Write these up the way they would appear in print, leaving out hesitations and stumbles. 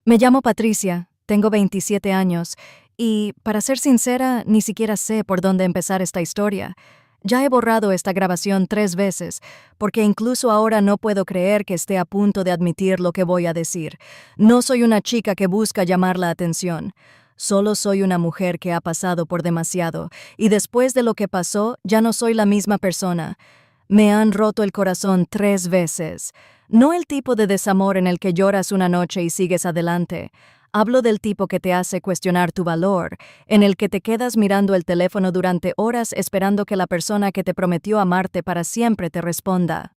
Me llamo Patricia, tengo 27 años y, para ser sincera, ni siquiera sé por dónde empezar esta historia. Ya he borrado esta grabación 3 veces, porque incluso ahora no puedo creer que esté a punto de admitir lo que voy a decir. No soy una chica que busca llamar la atención. Solo soy una mujer que ha pasado por demasiado, y después de lo que pasó, ya no soy la misma persona. Me han roto el corazón 3 veces. No el tipo de desamor en el que lloras una noche y sigues adelante. Hablo del tipo que te hace cuestionar tu valor, en el que te quedas mirando el teléfono durante horas esperando que la persona que te prometió amarte para siempre te responda.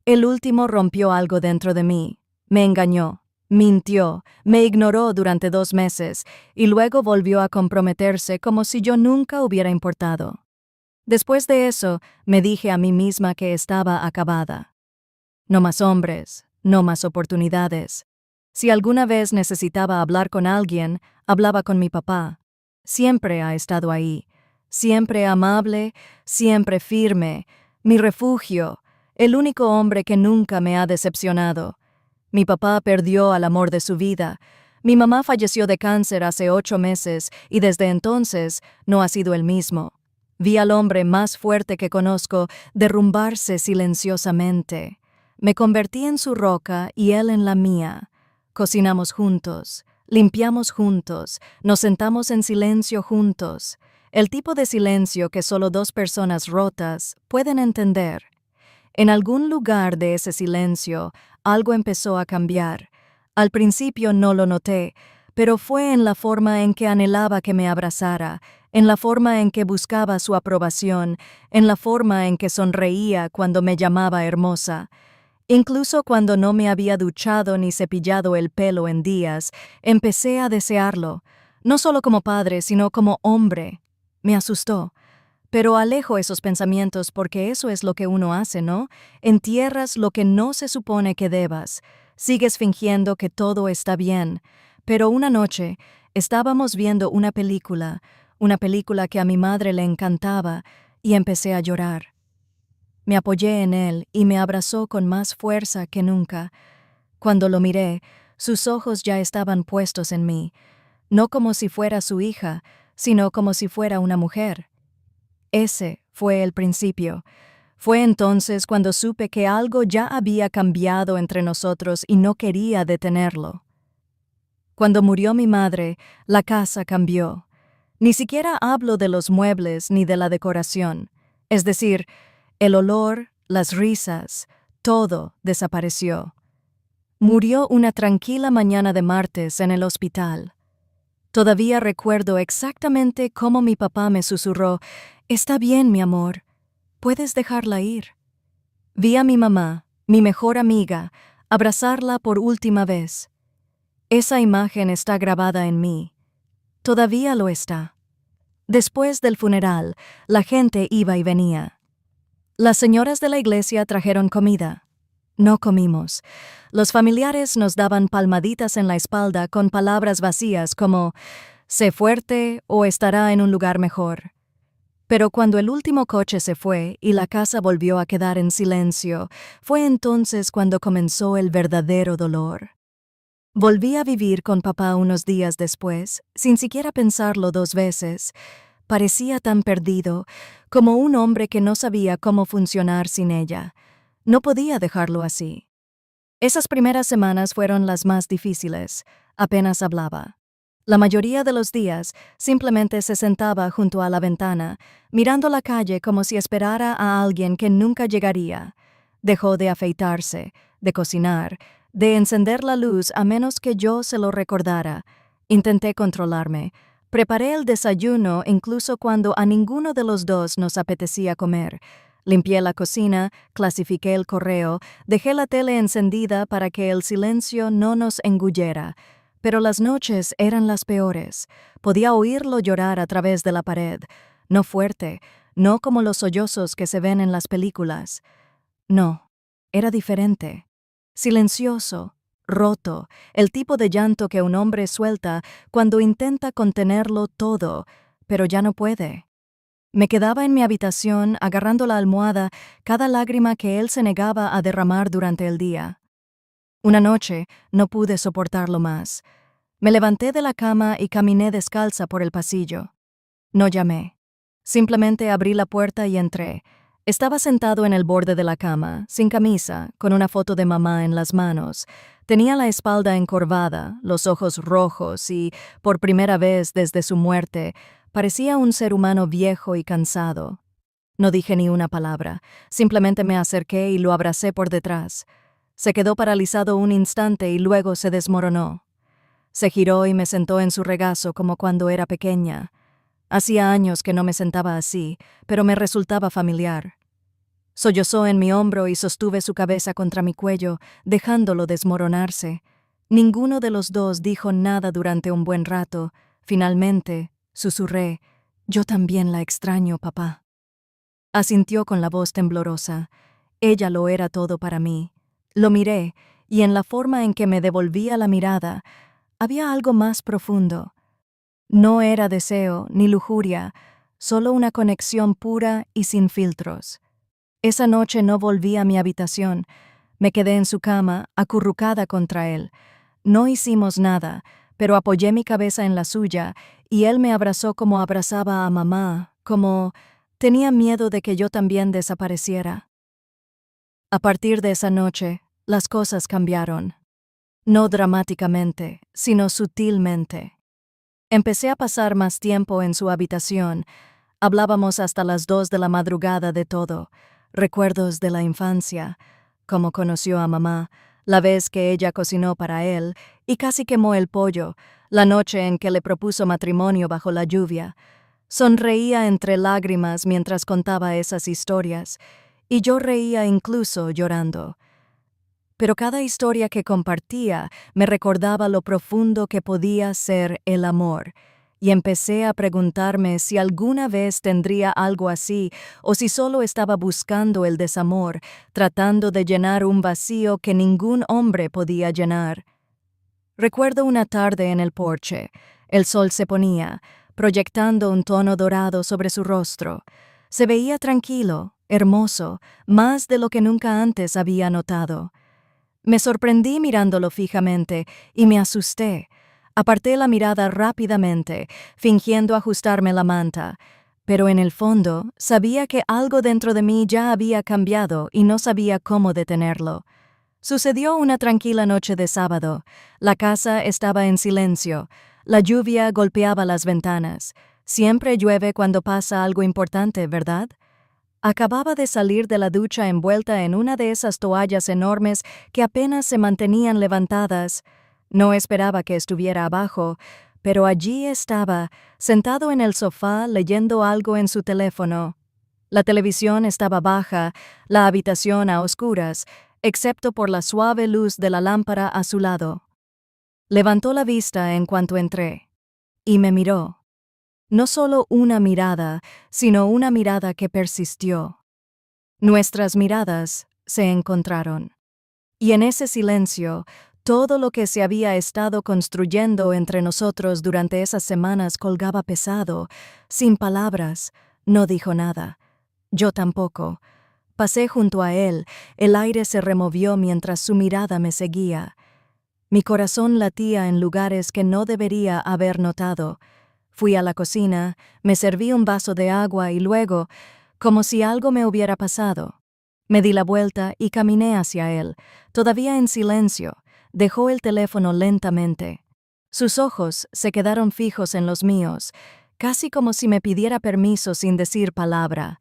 El último rompió algo dentro de mí. Me engañó, mintió, me ignoró durante 2 meses y luego volvió a comprometerse como si yo nunca hubiera importado. Después de eso, me dije a mí misma que estaba acabada. No más hombres, no más oportunidades. Si alguna vez necesitaba hablar con alguien, hablaba con mi papá. Siempre ha estado ahí, siempre amable, siempre firme, mi refugio, el único hombre que nunca me ha decepcionado. Mi papá perdió al amor de su vida. Mi mamá falleció de cáncer hace 8 meses y desde entonces no ha sido el mismo. Vi al hombre más fuerte que conozco derrumbarse silenciosamente. Me convertí en su roca y él en la mía. Cocinamos juntos, limpiamos juntos, nos sentamos en silencio juntos. El tipo de silencio que solo dos personas rotas pueden entender. En algún lugar de ese silencio, algo empezó a cambiar. Al principio no lo noté, pero fue en la forma en que anhelaba que me abrazara, en la forma en que buscaba su aprobación, en la forma en que sonreía cuando me llamaba hermosa. Incluso cuando no me había duchado ni cepillado el pelo en días, empecé a desearlo, no solo como padre, sino como hombre. Me asustó. Pero alejo esos pensamientos porque eso es lo que uno hace, ¿no? Entierras lo que no se supone que debas. Sigues fingiendo que todo está bien. Pero una noche estábamos viendo una película que a mi madre le encantaba, y empecé a llorar. Me apoyé en él y me abrazó con más fuerza que nunca. Cuando lo miré, sus ojos ya estaban puestos en mí, no como si fuera su hija, sino como si fuera una mujer. Ese fue el principio. Fue entonces cuando supe que algo ya había cambiado entre nosotros y no quería detenerlo. Cuando murió mi madre, la casa cambió. Ni siquiera hablo de los muebles ni de la decoración. Es decir, el olor, las risas, todo desapareció. Murió una tranquila mañana de martes en el hospital. Todavía recuerdo exactamente cómo mi papá me susurró: «Está bien, mi amor, puedes dejarla ir». Vi a mi mamá, mi mejor amiga, abrazarla por última vez. Esa imagen está grabada en mí. Todavía lo está. Después del funeral, la gente iba y venía. Las señoras de la iglesia trajeron comida. No comimos. Los familiares nos daban palmaditas en la espalda con palabras vacías como «sé fuerte» o «estará en un lugar mejor». Pero cuando el último coche se fue y la casa volvió a quedar en silencio, fue entonces cuando comenzó el verdadero dolor. Volví a vivir con papá unos días después, sin siquiera pensarlo 2 veces. Parecía tan perdido, como un hombre que no sabía cómo funcionar sin ella. No podía dejarlo así. Esas primeras semanas fueron las más difíciles. Apenas hablaba. La mayoría de los días simplemente se sentaba junto a la ventana, mirando la calle como si esperara a alguien que nunca llegaría. Dejó de afeitarse, de cocinar, de encender la luz a menos que yo se lo recordara. Intenté controlarme. Preparé el desayuno incluso cuando a ninguno de los dos nos apetecía comer. Limpié la cocina, clasifiqué el correo, dejé la tele encendida para que el silencio no nos engullera. Pero las noches eran las peores. Podía oírlo llorar a través de la pared. No fuerte, no como los sollozos que se ven en las películas. No, era diferente. Silencioso, roto, el tipo de llanto que un hombre suelta cuando intenta contenerlo todo, pero ya no puede. Me quedaba en mi habitación agarrando la almohada cada lágrima que él se negaba a derramar durante el día. Una noche no pude soportarlo más. Me levanté de la cama y caminé descalza por el pasillo. No llamé. Simplemente abrí la puerta y entré. Estaba sentado en el borde de la cama, sin camisa, con una foto de mamá en las manos. Tenía la espalda encorvada, los ojos rojos y, por primera vez desde su muerte, parecía un ser humano viejo y cansado. No dije ni una palabra, simplemente me acerqué y lo abracé por detrás. Se quedó paralizado un instante y luego se desmoronó. Se giró y me sentó en su regazo como cuando era pequeña. Hacía años que no me sentaba así, pero me resultaba familiar. Sollozó en mi hombro y sostuve su cabeza contra mi cuello, dejándolo desmoronarse. Ninguno de los dos dijo nada durante un buen rato. Finalmente, susurré: «Yo también la extraño, papá». Asintió con la voz temblorosa. Ella lo era todo para mí. Lo miré, y en la forma en que me devolvía la mirada, había algo más profundo. No era deseo ni lujuria, solo una conexión pura y sin filtros. Esa noche no volví a mi habitación. Me quedé en su cama, acurrucada contra él. No hicimos nada, pero apoyé mi cabeza en la suya y él me abrazó como abrazaba a mamá, como tenía miedo de que yo también desapareciera. A partir de esa noche, las cosas cambiaron. No dramáticamente, sino sutilmente. Empecé a pasar más tiempo en su habitación. Hablábamos hasta las 2 de la madrugada de todo. Recuerdos de la infancia, cómo conoció a mamá, la vez que ella cocinó para él y casi quemó el pollo, la noche en que le propuso matrimonio bajo la lluvia. Sonreía entre lágrimas mientras contaba esas historias, y yo reía incluso llorando. Pero cada historia que compartía me recordaba lo profundo que podía ser el amor, y empecé a preguntarme si alguna vez tendría algo así o si solo estaba buscando el desamor, tratando de llenar un vacío que ningún hombre podía llenar. Recuerdo una tarde en el porche. El sol se ponía, proyectando un tono dorado sobre su rostro. Se veía tranquilo, hermoso, más de lo que nunca antes había notado. Me sorprendí mirándolo fijamente y me asusté. Aparté la mirada rápidamente, fingiendo ajustarme la manta, pero en el fondo sabía que algo dentro de mí ya había cambiado y no sabía cómo detenerlo. Sucedió una tranquila noche de sábado. La casa estaba en silencio. La lluvia golpeaba las ventanas. Siempre llueve cuando pasa algo importante, ¿verdad? Acababa de salir de la ducha envuelta en una de esas toallas enormes que apenas se mantenían levantadas. No esperaba que estuviera abajo, pero allí estaba, sentado en el sofá leyendo algo en su teléfono. La televisión estaba baja, la habitación a oscuras, excepto por la suave luz de la lámpara a su lado. Levantó la vista en cuanto entré, y me miró. No solo una mirada, sino una mirada que persistió. Nuestras miradas se encontraron. Y en ese silencio, todo lo que se había estado construyendo entre nosotros durante esas semanas colgaba pesado, sin palabras. No dijo nada. Yo tampoco. Pasé junto a él, el aire se removió mientras su mirada me seguía. Mi corazón latía en lugares que no debería haber notado. Fui a la cocina, me serví un vaso de agua y luego, como si algo me hubiera pasado, me di la vuelta y caminé hacia él, todavía en silencio. Dejó el teléfono lentamente. Sus ojos se quedaron fijos en los míos, casi como si me pidiera permiso sin decir palabra.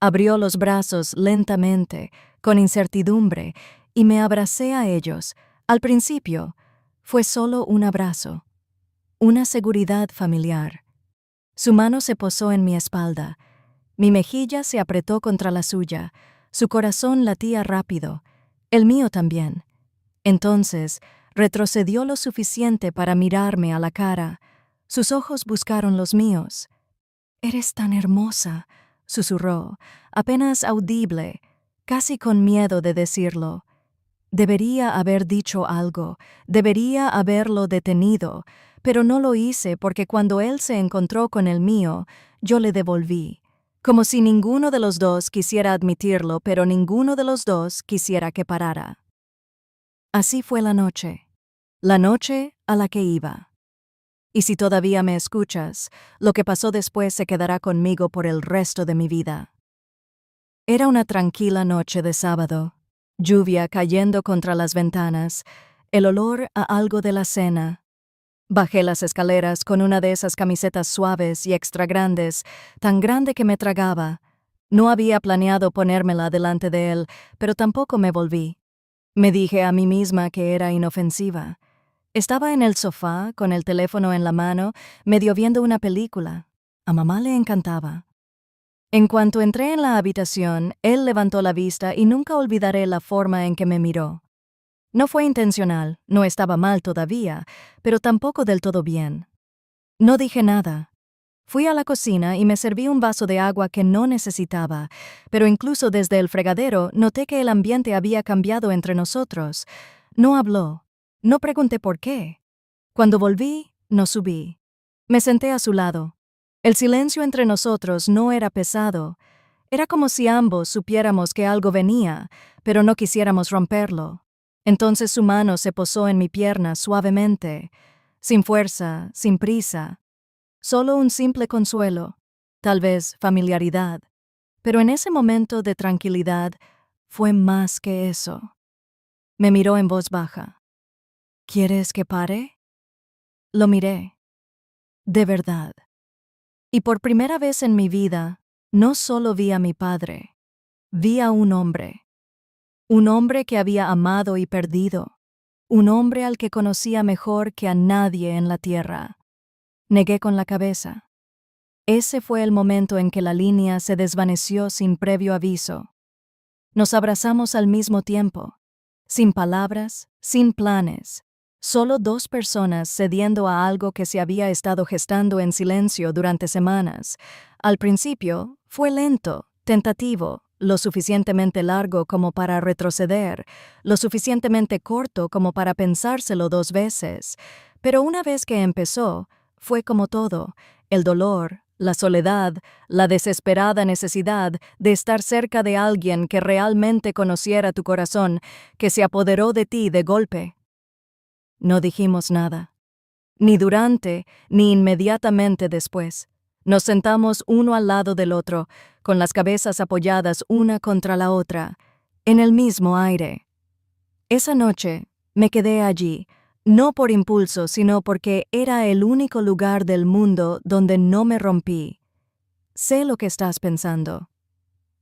Abrió los brazos lentamente, con incertidumbre, y me abracé a ellos. Al principio, fue solo un abrazo. Una seguridad familiar. Su mano se posó en mi espalda. Mi mejilla se apretó contra la suya. Su corazón latía rápido. El mío también. Entonces, retrocedió lo suficiente para mirarme a la cara. Sus ojos buscaron los míos. «Eres tan hermosa», susurró, apenas audible, casi con miedo de decirlo. Debería haber dicho algo, debería haberlo detenido, pero no lo hice porque cuando él se encontró con el mío, yo le devolví, como si ninguno de los dos quisiera admitirlo, pero ninguno de los dos quisiera que parara. Así fue la noche a la que iba. Y si todavía me escuchas, lo que pasó después se quedará conmigo por el resto de mi vida. Era una tranquila noche de sábado, lluvia cayendo contra las ventanas, el olor a algo de la cena. Bajé las escaleras con una de esas camisetas suaves y extra grandes, tan grande que me tragaba. No había planeado ponérmela delante de él, pero tampoco me volví. Me dije a mí misma que era inofensiva. Estaba en el sofá, con el teléfono en la mano, medio viendo una película. A mamá le encantaba. En cuanto entré en la habitación, él levantó la vista y nunca olvidaré la forma en que me miró. No fue intencional, no estaba mal todavía, pero tampoco del todo bien. No dije nada. Fui a la cocina y me serví un vaso de agua que no necesitaba, pero incluso desde el fregadero noté que el ambiente había cambiado entre nosotros. No habló. No pregunté por qué. Cuando volví, no subí. Me senté a su lado. El silencio entre nosotros no era pesado. Era como si ambos supiéramos que algo venía, pero no quisiéramos romperlo. Entonces su mano se posó en mi pierna suavemente, sin fuerza, sin prisa. Solo un simple consuelo, tal vez familiaridad. Pero en ese momento de tranquilidad fue más que eso. Me miró en voz baja. ¿Quieres que pare? Lo miré. De verdad. Y por primera vez en mi vida, no solo vi a mi padre, vi a un hombre. Un hombre que había amado y perdido. Un hombre al que conocía mejor que a nadie en la tierra. Negué con la cabeza. Ese fue el momento en que la línea se desvaneció sin previo aviso. Nos abrazamos al mismo tiempo, sin palabras, sin planes, solo dos personas cediendo a algo que se había estado gestando en silencio durante semanas. Al principio, fue lento, tentativo, lo suficientemente largo como para retroceder, lo suficientemente corto como para pensárselo 2 veces. Pero una vez que empezó, fue como todo, el dolor, la soledad, la desesperada necesidad de estar cerca de alguien que realmente conociera tu corazón, que se apoderó de ti de golpe. No dijimos nada, ni durante ni inmediatamente después. Nos sentamos uno al lado del otro, con las cabezas apoyadas una contra la otra, en el mismo aire. Esa noche me quedé allí, no por impulso, sino porque era el único lugar del mundo donde no me rompí. Sé lo que estás pensando.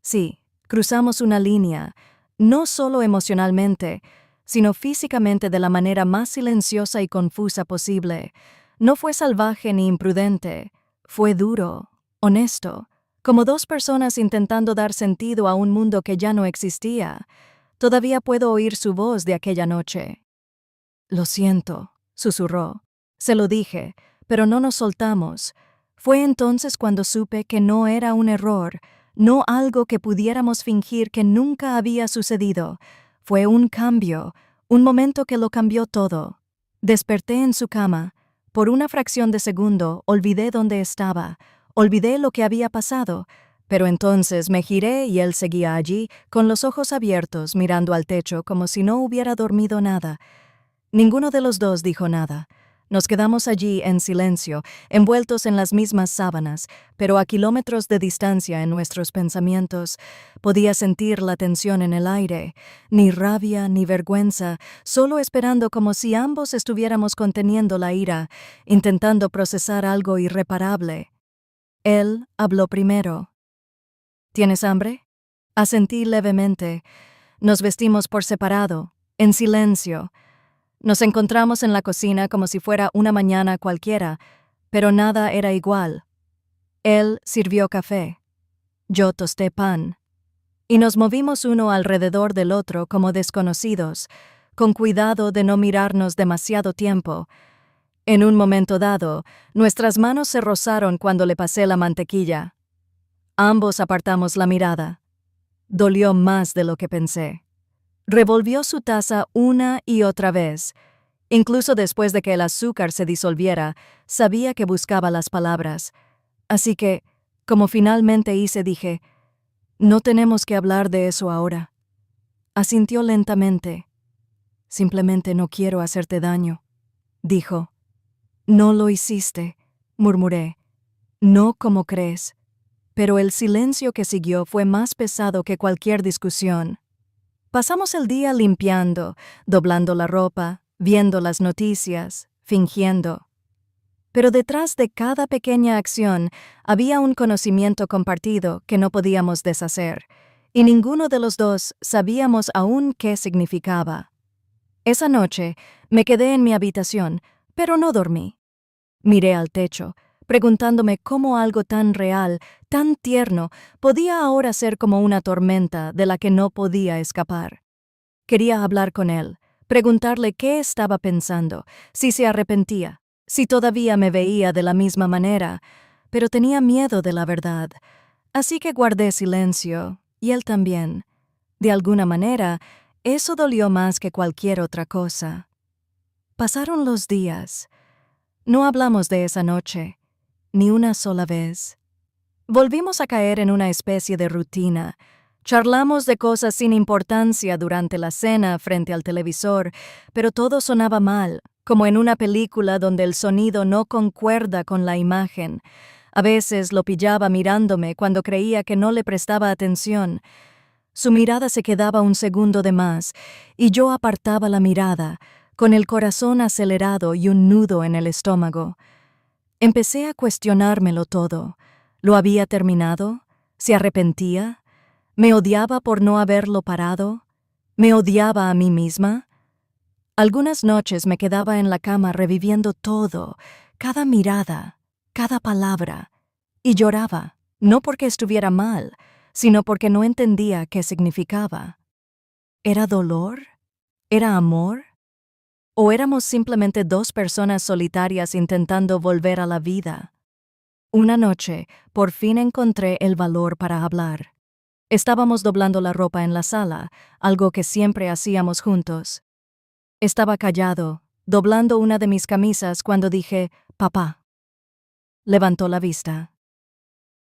Sí, cruzamos una línea, no solo emocionalmente, sino físicamente de la manera más silenciosa y confusa posible. No fue salvaje ni imprudente, fue duro, honesto, como dos personas intentando dar sentido a un mundo que ya no existía. Todavía puedo oír su voz de aquella noche. Lo siento, susurró. Se lo dije, pero no nos soltamos. Fue entonces cuando supe que no era un error, no algo que pudiéramos fingir que nunca había sucedido. Fue un cambio, un momento que lo cambió todo. Desperté en su cama. Por una fracción de segundo olvidé dónde estaba, olvidé lo que había pasado, pero entonces me giré y él seguía allí, con los ojos abiertos, mirando al techo como si no hubiera dormido nada. Ninguno de los dos dijo nada. Nos quedamos allí en silencio, envueltos en las mismas sábanas, pero a kilómetros de distancia en nuestros pensamientos. Podía sentir la tensión en el aire, ni rabia ni vergüenza, solo esperando como si ambos estuviéramos conteniendo la ira, intentando procesar algo irreparable. Él habló primero. ¿Tienes hambre? Asentí levemente. Nos vestimos por separado, en silencio. Nos encontramos en la cocina como si fuera una mañana cualquiera, pero nada era igual. Él sirvió café. Yo tosté pan. Y nos movimos uno alrededor del otro como desconocidos, con cuidado de no mirarnos demasiado tiempo. En un momento dado, nuestras manos se rozaron cuando le pasé la mantequilla. Ambos apartamos la mirada. Dolió más de lo que pensé. Revolvió su taza una y otra vez. Incluso después de que el azúcar se disolviera, sabía que buscaba las palabras. Así que, como finalmente hice, dije, «No tenemos que hablar de eso ahora». Asintió lentamente. «Simplemente no quiero hacerte daño», dijo. No lo hiciste, murmuré. No como crees. Pero el silencio que siguió fue más pesado que cualquier discusión. Pasamos el día limpiando, doblando la ropa, viendo las noticias, fingiendo. Pero detrás de cada pequeña acción había un conocimiento compartido que no podíamos deshacer, y ninguno de los dos sabíamos aún qué significaba. Esa noche me quedé en mi habitación, pero no dormí. Miré al techo, preguntándome cómo algo tan real, tan tierno, podía ahora ser como una tormenta de la que no podía escapar. Quería hablar con él, preguntarle qué estaba pensando, si se arrepentía, si todavía me veía de la misma manera, pero tenía miedo de la verdad. Así que guardé silencio, y él también. De alguna manera, eso dolió más que cualquier otra cosa. Pasaron los días. No hablamos de esa noche, ni una sola vez. Volvimos a caer en una especie de rutina. Charlamos de cosas sin importancia durante la cena frente al televisor, pero todo sonaba mal, como en una película donde el sonido no concuerda con la imagen. A veces lo pillaba mirándome cuando creía que no le prestaba atención. Su mirada se quedaba un segundo de más, y yo apartaba la mirada, con el corazón acelerado y un nudo en el estómago. Empecé a cuestionármelo todo. ¿Lo había terminado? ¿Se arrepentía? ¿Me odiaba por no haberlo parado? ¿Me odiaba a mí misma? Algunas noches me quedaba en la cama reviviendo todo, cada mirada, cada palabra, y lloraba, no porque estuviera mal, sino porque no entendía qué significaba. ¿Era dolor? ¿Era amor? ¿O éramos simplemente dos personas solitarias intentando volver a la vida? Una noche, por fin encontré el valor para hablar. Estábamos doblando la ropa en la sala, algo que siempre hacíamos juntos. Estaba callado, doblando una de mis camisas cuando dije, «Papá». Levantó la vista.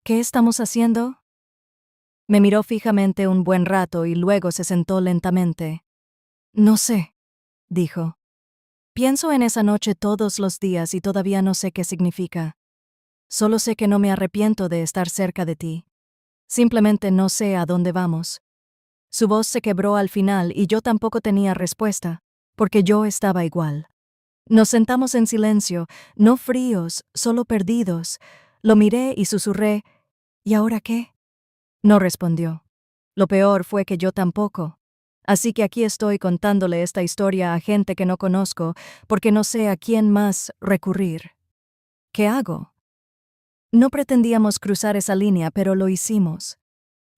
«¿Qué estamos haciendo?» Me miró fijamente un buen rato y luego se sentó lentamente. «No sé», dijo. «Pienso en esa noche todos los días y todavía no sé qué significa. Solo sé que no me arrepiento de estar cerca de ti. Simplemente no sé a dónde vamos». Su voz se quebró al final y yo tampoco tenía respuesta, porque yo estaba igual. Nos sentamos en silencio, no fríos, solo perdidos. Lo miré y susurré, «¿Y ahora qué?». No respondió. Lo peor fue que yo tampoco. Así que aquí estoy contándole esta historia a gente que no conozco, porque no sé a quién más recurrir. ¿Qué hago? No pretendíamos cruzar esa línea, pero lo hicimos.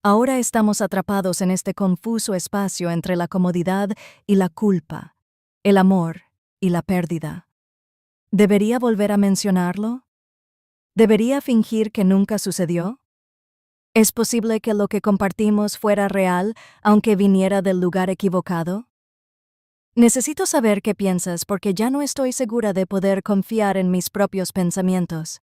Ahora estamos atrapados en este confuso espacio entre la comodidad y la culpa, el amor y la pérdida. ¿Debería volver a mencionarlo? ¿Debería fingir que nunca sucedió? ¿Es posible que lo que compartimos fuera real, aunque viniera del lugar equivocado? Necesito saber qué piensas porque ya no estoy segura de poder confiar en mis propios pensamientos.